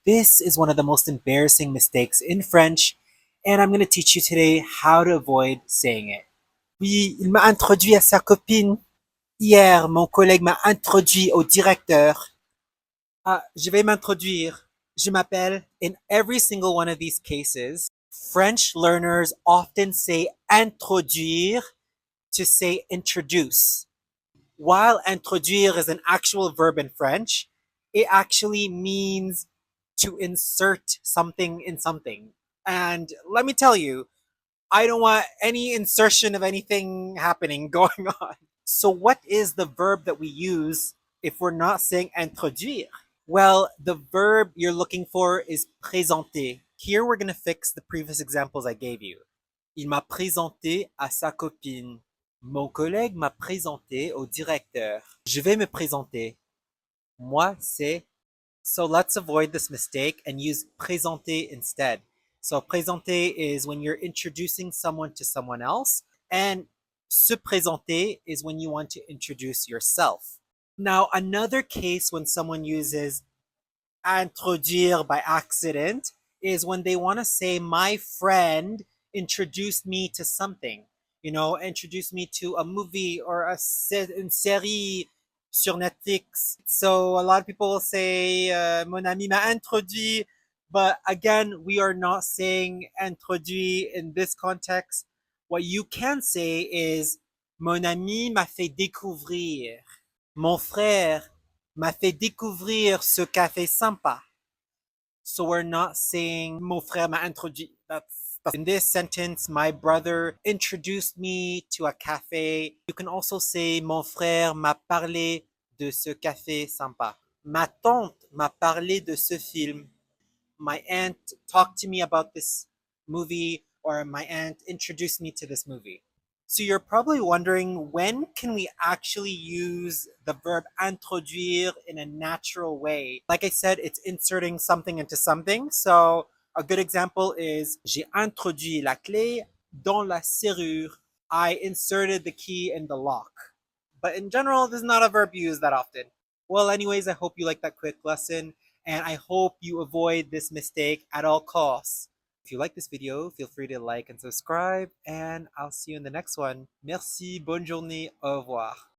This is one of the most embarrassing mistakes in French, and I'm going to teach you today how to avoid saying it. Oui, il m'a introduit à sa copine. Hier, mon collègue m'a introduit au directeur. Ah, je vais m'introduire. Je m'appelle. In every single one of these cases, French learners often say introduire to say introduce. While introduire is an actual verb in French, it actually means to insert something in something. And let me tell you, I don't want any insertion of anything happening going on. So what is the verb that we use if we're not saying introduire? Well, the verb you're looking for is présenter. Here we're going to fix the previous examples I gave you. Il m'a présenté à sa copine. Mon collègue m'a présenté au directeur. Je vais me présenter. Moi, c'est. So let's avoid this mistake and use présenter instead. So présenter is when you're introducing someone to someone else, and se présenter is when you want to introduce yourself. Now, another case when someone uses introduire by accident is when they want to say, my friend introduced me to something. You know, introduced me to a movie or une série sur Netflix. So a lot of people will say, mon ami m'a introduit. But again, we are not saying introduit in this context. What you can say is, mon ami m'a fait découvrir. Mon frère m'a fait découvrir ce café sympa. So we're not saying mon frère m'a introduit. That's in this sentence, my brother introduced me to a cafe. You can also say mon frère m'a parlé de ce café sympa. Ma tante m'a parlé de ce film. My aunt talked to me about this movie, or my aunt introduced me to this movie. So you're probably wondering, when can we actually use the verb introduire in a natural way? Like I said, it's inserting something into something. So a good example is, j'ai introduit la clé dans la serrure. I inserted the key in the lock. But in general, this is not a verb used that often. Well, anyways, I hope you like that quick lesson, and I hope you avoid this mistake at all costs. If you like this video, feel free to like and subscribe, and I'll see you in the next one. Merci, bonne journée, au revoir.